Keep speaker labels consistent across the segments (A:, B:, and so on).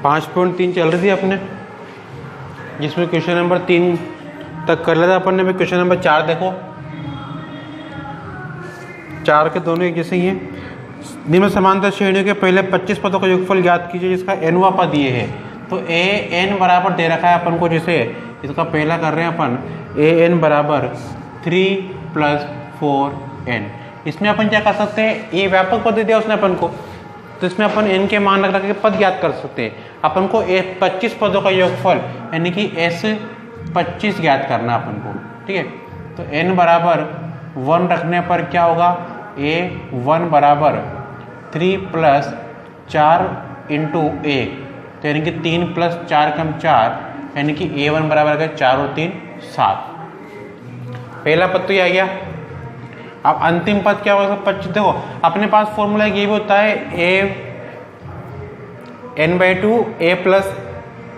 A: 5.3 चल रही थी अपने, जिसमें क्वेश्चन नंबर 3 तक कर लिया था अपन ने। भी क्वेश्चन नंबर 4 देखो, 4 के दोनों एक जैसे ही हैं। निम्न समांतर श्रेणियों के पहले 25 पदों का योगफल ज्ञात कीजिए जिसका nवां पद ये है। तो ए एन बराबर दे रखा है अपन को, जैसे इसका पहला कर रहे हैं अपन, ए एन बराबर 3 + 4n। इसमें अपन क्या कर सकते हैं, ये व्यापक पद दे दिया उसने अपन को, तो इसमें अपन n के मान रख के पद ज्ञात कर सकते हैं। अपन को 25 पदों का योगफल यानी कि s 25 ज्ञात करना अपन को, ठीक है। तो n बराबर 1 रखने पर क्या होगा, a1 बराबर 3 + 4 × a, तो यानी कि 3 + 4 = 4, यानी कि a1 बराबर है 4 और 3 7। पहला पद तो ये आ गया। अब अंतिम पद क्या होगा, 25। देखो अपने पास फॉर्मूला ये भी होता है, an/2 a +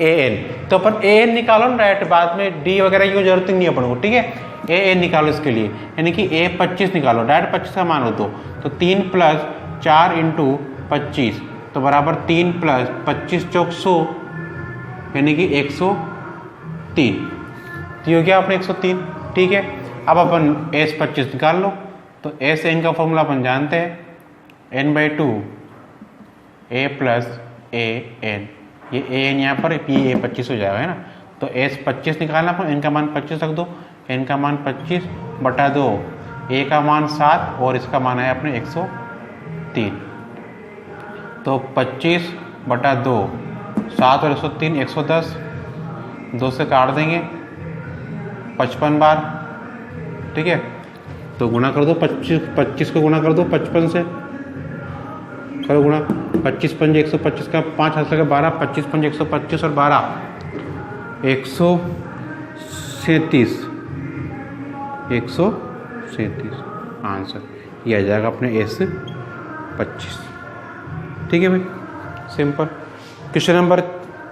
A: an। तो अपन an निकालो ना डायरेक्ट, बाद में d वगैरह की जरूरत नहीं है अपन को, ठीक है। an निकालो इसके लिए, यानी कि a 25 निकालो, डायरेक्ट 25 का मान हो तो 3 + 4 × 25, तो बराबर 3 + 25 = 100, यानी कि 103। तो ये हो गया अपने 103, ठीक है। अब अपन s 25 निकाल लो, तो एस एन का फॉर्मूला अपन जानते हैं, n/2 a + an। ये an यहाँ पर ये a 25 हो जाएगा, है ना। तो s 25 निकालना अपन, n का मान 25 रख दो, n का मान 25/2, a का मान 7 और इसका मान है अपने 103। तो 25/2, 7 और 103 110, 2 से काट देंगे 55 बार, ठीक है। तो गुणा कर दो, 25 को गुणा कर दो 55 से, करो गुणा, 25 × 5 = 125 का 5 हाथ लगा 12, 25 × 5 = 125 और 12 137, 137 आंसर ये आ जाएगा अपने s 25, ठीक है भाई, सिंपल। क्वेश्चन नंबर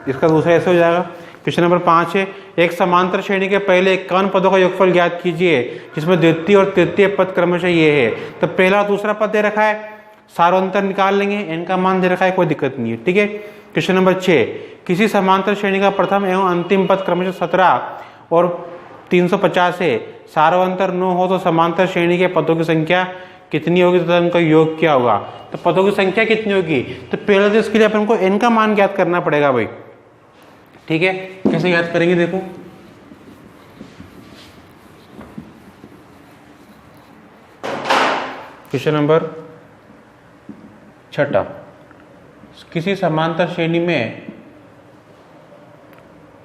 A: इसका दूसरा ऐसे हो जाएगा। क्वेश्चन नंबर 5 है, एक समांतर श्रेणी के पहले 51 पदों का योगफल ज्ञात कीजिए जिसमें द्वितीय और तृतीय पद क्रमशः ये है। तो पहला और दूसरा पद दे रखा है, सारांतर निकाल लेंगे, n का मान दे रखा है, कोई दिक्कत नहीं है, ठीक है। क्वेश्चन नंबर 6, किसी समांतर श्रेणी का प्रथम एवं अंतिम पद क्रमशः 17 और 350 है, सारांतर 9 हो तो समांतर श्रेणी के पदों की संख्या कितनी होगी तथा उनका योग क्या होगा। तो पदों की संख्या कितनी होगी, तो पहले तो इसके लिए अपन को n का मान ज्ञात करना पड़ेगा भाई, ठीक है। कैसे याद करेंगे, देखो क्वेश्चन नंबर 6, किसी समांतर श्रेणी में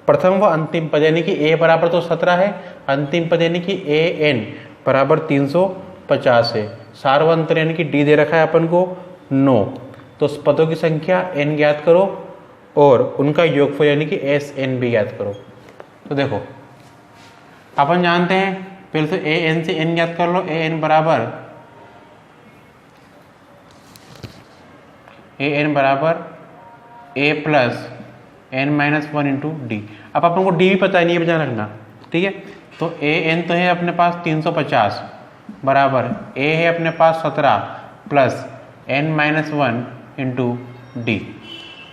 A: प्रथम व अंतिम पद यानी कि a बराबर तो 17 है, अंतिम पद यानी कि an बराबर 350 है, सार्वंतर यानी कि d दे रखा है अपन को 9। तो उस पदों की संख्या n ज्ञात करो और उनका योगफल यानी कि SN भी ज्ञात करो। तो देखो अपन जानते हैं, पहले तो an से n ज्ञात कर लो, an बराबर a + n - 1 × d। अब अपन को d भी पता है, नहीं बचा रखना, ठीक है। तो an तो है अपने पास 350 बराबर a है अपने पास 17 + n - 1 × d।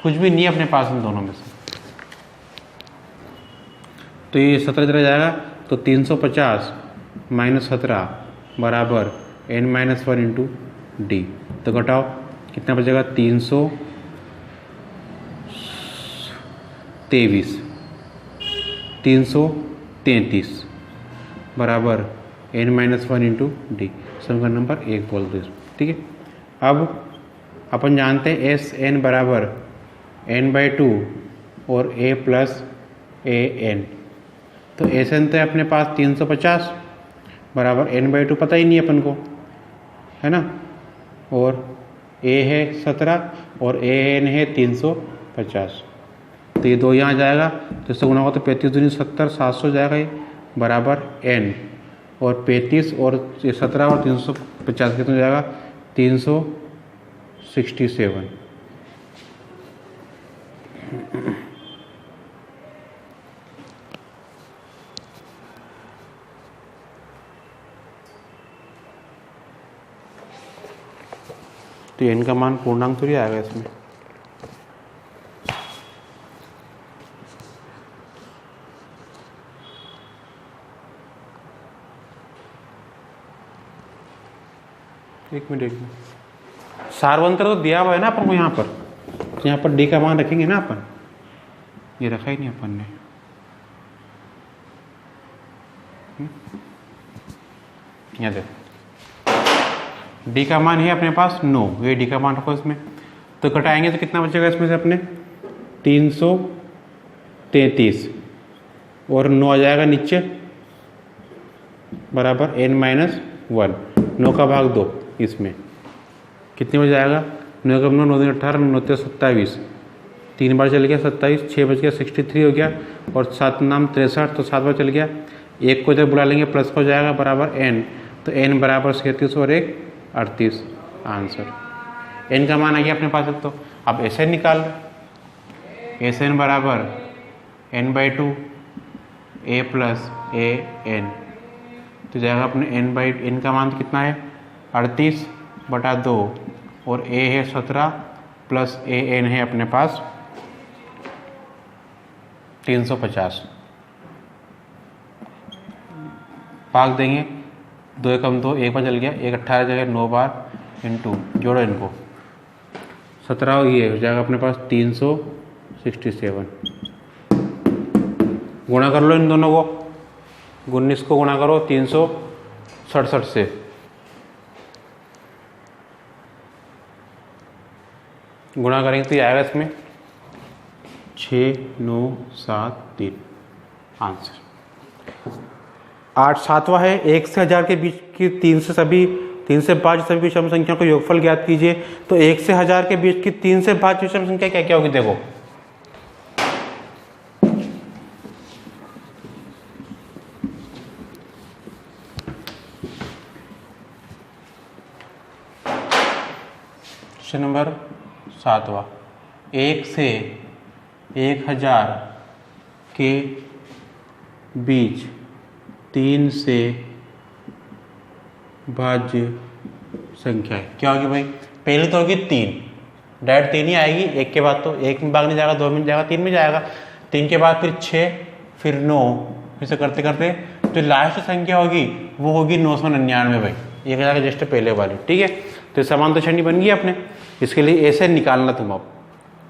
A: कुछ भी नहीं है अपने पास इन दोनों में से, तो ये 17 चला जाएगा, तो 350 - 17 बराबर n - 1 × d। तो घटाओ कितना बचेगा, 333 बराबर n - 1 × d। समीकरण नंबर 1 बोल दो, ठीक है। अब अपन जानते हैं SN बराबर n/2 और a + an। तो SN तो है अपने पास 350 बराबर n/2 पता ही नहीं है अपन को, है ना, और a है 17 और an है 350। तो ये 2 यहाँ जाएगा, तो इससे गुणा होगा तो 35 दूनी 70, 700 जाएगा ये बराबर n, और 35 और 17 और 350 कितना जाएगा, 367। तो n का मान पूर्णांक थोड़ी आएगा इसमें। एक मिनट सारवंतर तो दिया हुआ है ना अपन को यहाँ पर, तो यहाँ पर डी का मान रखेंगे ना अपन, ये रखा ही नहीं अपन ने। यहाँ देखो डी का मान है अपने पास 9, ये डी का मान रखो इसमें, तो घटाएंगे तो कितना बचेगा इसमें से अपने 333 और 9 आ जाएगा नीचे बराबर n-1, 9 का भाग 2 इसमें कितने हो जाएगा, 9 का 9, 9 दिन 18, 9 27, 3 बार चल गया 27, 6 बच गया 63 हो गया और 7 नाम 63, तो 7 बार चल गया, एक को जब बुला लेंगे प्लस हो जाएगा बराबर n, तो n बराबर 37 और 1 38 आंसर। n का मान आ गया अपने पास। तो अब Sn निकाल, Sn बराबर n/2 a plus a n, तो जाएगा अपने n का मान कितना है 38/2 और a है 17 प्लस a n है अपने पास 350। भाग देंगे 2 एकम 2, 1 बार चल गया, 1 18 जगह 9 बार इंटू जोड़ो इनको 17, ये हो जाएगा अपने पास 367। गुणा कर लो इन दोनों को, 19 को गुणा करो 367 से, गुणा करेंगे तो ये आएगा इसमें 6973 आंसर। 8 7वां है 1 से 1000 के बीच की 3 से 5 सभी विषम संख्या को योगफल ज्ञात कीजिए। तो 1 से 1000 के बीच की 3 से 5 विषम संख्या क्या क्या होगी, देखो क्वेश्चन नंबर 7वां, 1 से 1000 के बीच 3 से भाज्य संख्या है, क्या होगी भाई, पहले तो होगी 3, डायरेक्ट 3 ही आएगी, 1 के बाद तो 1 में भाग नहीं जाएगा, 2 में जाएगा, 3 में जाएगा, 3 के बाद फिर 6 फिर 9, फिर से करते करते जो लास्ट संख्या होगी वो होगी 999 भाई, ये जाएगा जस्ट पहले वाली, ठीक है। तो समान तो छड़ी बन गई अपने, इसके लिए ऐसे निकालना तुम अब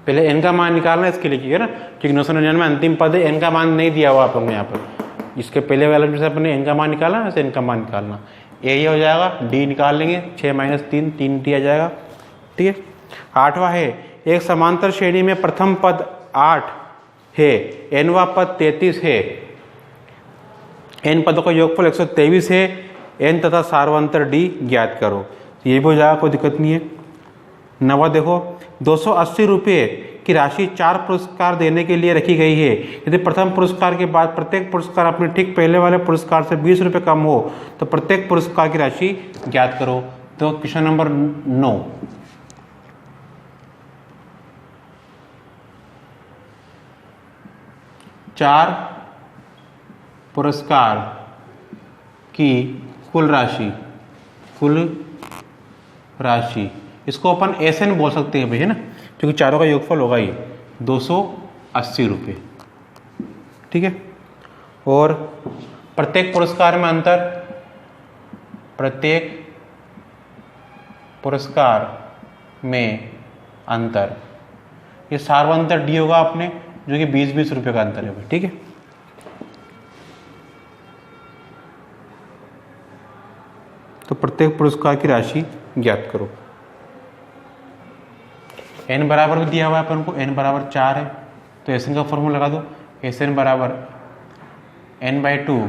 A: पहले n का मान निकालना, इसके लिए किया ना, क्योंकि 999 अंतिम पद है, n का मान नहीं दिया हुआ अपन यहाँ पर, इसके पहले वाले में से अपने n का मान निकाला, वैसे n का मान निकालना, ये हो जाएगा, d निकाल लेंगे 6 - 3 3 d आ जाएगा, ठीक है। 8वां है, एक समांतर श्रेणी में प्रथम पद 8 है, nवां पद 33 है, n पदों का योगफल 123 है, n तथा सार्वंतर d ज्ञात करो, ये भी हो जाएगा, कोई दिक्कत नहीं है। 9वां देखो, 280 रुपये की राशि 4 पुरस्कार देने के लिए रखी गई है, यदि प्रथम पुरस्कार के बाद प्रत्येक पुरस्कार अपने ठीक पहले वाले पुरस्कार से 20 रुपये कम हो तो प्रत्येक पुरस्कार की राशि ज्ञात करो। तो क्वेश्चन नंबर 9, चार पुरस्कार की कुल राशि इसको अपन Sn बोल सकते हैं भाई, है ना, क्योंकि चारों का योगफल होगा ये 280 रुपये, ठीक है। और प्रत्येक पुरस्कार में अंतर, प्रत्येक पुरस्कार में अंतर, ये सार्वंतर डी होगा अपने, जो कि 20-20 रुपये का अंतर है भाई, ठीक है। तो प्रत्येक पुरस्कार की राशि ज्ञात करो। n बराबर भी दिया हुआ है अपन को, n बराबर 4 है, तो Sn का फॉर्मूला लगा दो, Sn बराबर n/2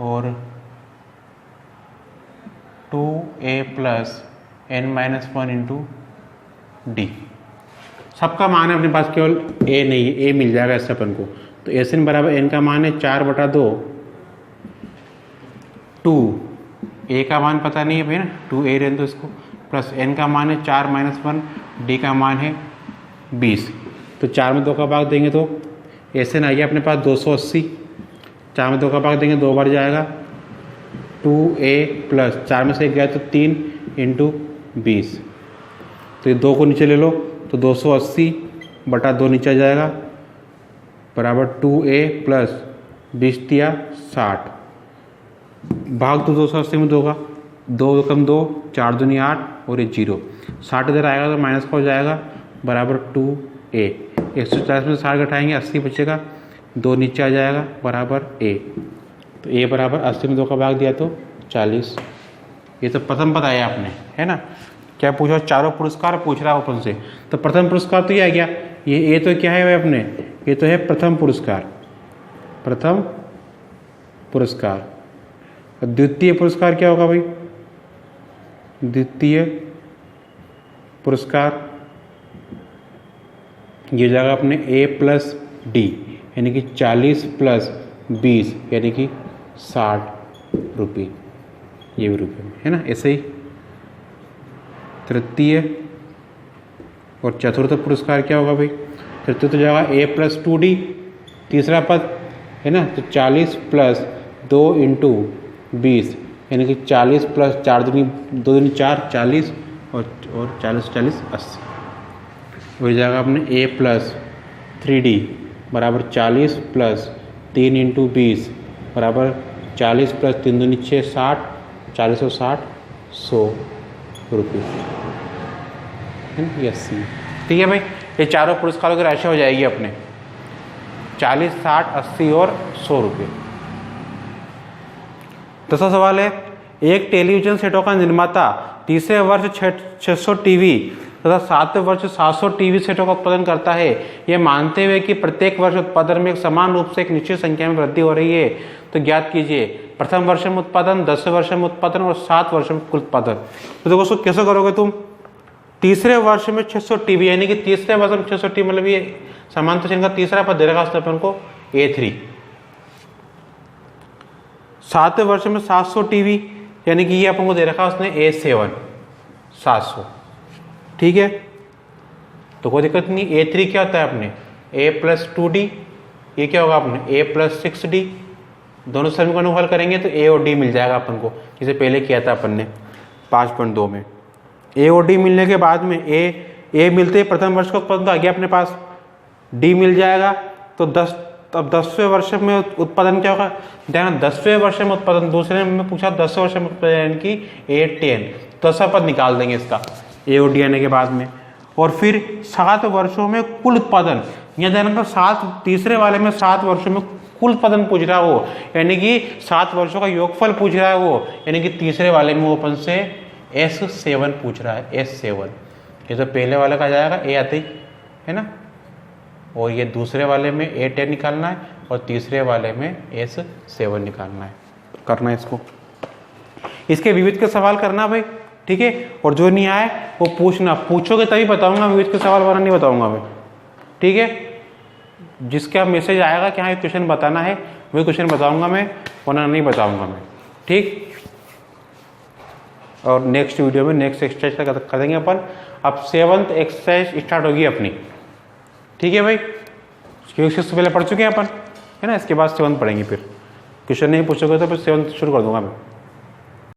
A: और 2a + n-1 इंटू डी। सबका मान है अपने पास, केवल a नहीं है, a मिल जाएगा इससे अपन को। तो Sn बराबर n का मान है 4/2, 2 a का मान पता नहीं है भाई ना, 2a रहने दो इसको, प्लस n का मान है 4 - 1, d का मान है 20, तो 4 में 2 का भाग देंगे तो Sn आ गया अपने पास 280, 4 में 2 का भाग देंगे 2 बार जाएगा, 2a प्लस 4 में से 1 गया तो 3 इंटू 20, तो ये 2 को नीचे ले लो तो 280/2 नीचे आ जाएगा बराबर 2a प्लस 20 दिया 60, भाग तो 280 में 2 का, 2 कम 2, 4 दूनी 8 और ये 0। 60 इधर आएगा तो माइनस का हो जाएगा बराबर 2a। 140 में 60 घटाएंगे 80 बचेगा, 2 नीचे आ जाएगा बराबर a। तो a बराबर 80 में 2 का भाग दिया तो 40। ये तो प्रथम पद आया आपने, है ना। क्या पूछा, चारों पुरस्कार पूछ रहा है ओपन से। तो प्रथम पुरस्कार तो ये आ गया, ये तो क्या है भाई अपने, ये तो है प्रथम पुरस्कार, प्रथम पुरस्कार। द्वितीय पुरस्कार क्या होगा भाई, द्वितीय पुरस्कार ये जाएगा अपने a प्लस डी, यानी कि 40 प्लस 20 यानी कि 60 रुपये, ये भी रुपये में, है ना। ऐसे ही तृतीय और चतुर्थ पुरस्कार क्या होगा भाई, तृतीय तो जाएगा a प्लस 2d, तीसरा पद है ना, तो 40 प्लस 2 इंटू 20 यानी कि 40 प्लस 4 दूनी 2 दूनी 4, 40 और 40 40 80। हो जाएगा अपने a प्लस 3d बराबर 40 प्लस 3 इंटू 20 बराबर 40 प्लस 3 दूनी 6, 60, 40 और 60 100 रुपये, है ना, ये 80। ठीक है भाई, ये चारों पुरस्कारों की राशि हो जाएगी अपने 40, 60, 80 और 100 रुपये। 10वां सवाल है, एक टेलीविजन सेटों का निर्माता तीसरे वर्ष 600 टीवी तथा 7वें वर्ष 700 टीवी सेटों का उत्पादन करता है, यह मानते हुए कि प्रत्येक वर्ष उत्पादन में एक समान रूप से एक निश्चित संख्या में वृद्धि हो रही है, तो ज्ञात कीजिए प्रथम वर्ष में उत्पादन, 10वें वर्ष में उत्पादन और 7 वर्ष में कुल उत्पादन। तो देखो उसको कैसे करोगे तुम, तीसरे वर्ष में 600 टीवी यानी कि तीसरे वर्ष में 600 टीवी, मतलब ये समांतर चिन्ह का तीसरा पद दे रखा उसने अपन को A3। 7वें वर्ष में 700 टीवी यानी कि ये अपन को दे रखा उसने A7 700। ठीक है, तो कोई दिक्कत नहीं। A3 क्या होता है अपने A प्लस 2D, ये क्या होगा अपने A प्लस 6D। दोनों समीकरणों को हल करेंगे तो A और D मिल जाएगा अपन को, जिसे पहले किया था अपन ने 5.2 में। A और D मिलने के बाद में A मिलते ही प्रथम वर्ष का उत्पादन तो आ गया अपने पास, D मिल जाएगा तो 10। अब 10वें वर्ष में उत्पादन क्या होगा, ध्यान 10वें वर्ष में उत्पादन, दूसरे में पूछा 10वें वर्ष में उत्पादन यानी कि A10, 10वां पद निकाल देंगे इसका A और D आने के बाद में। और फिर 7 वर्षों में कुल उत्पादन, यहाँ ध्यान 7, तीसरे वाले में 7 वर्षों में कुल उत्पादन पूछ रहा हो, यानी कि 7 वर्षों का योगफल पूछ रहा है वो, यानी कि तीसरे वाले में ओपन से S7 पूछ रहा है, S7। ये तो पहले वाले का जाएगा A आते ही, है ना, और ये दूसरे वाले में A10 निकालना है और तीसरे वाले में S7 निकालना है। करना है इसको, इसके विविध के सवाल करना भाई, ठीक है। और जो नहीं आए वो पूछना, पूछोगे तभी बताऊंगा, विविध के सवाल वरना नहीं बताऊंगा मैं, ठीक है। जिसका मैसेज आएगा कि हाँ ये क्वेश्चन बताना है वही क्वेश्चन बताऊंगा मैं, वरना नहीं बताऊंगा मैं, ठीक। और नेक्स्ट वीडियो में नेक्स्ट एक्सरसाइज कर देंगे अपन। अब 7th एक्सरसाइज स्टार्ट होगी अपनी, ठीक है भाई, क्योंकि 6 से पहले पढ़ चुके हैं अपन, है ना। इसके बाद 7th पढ़ेंगे, फिर क्वेश्चन नहीं पूछोगे तो फिर 7th शुरू कर दूंगा मैं।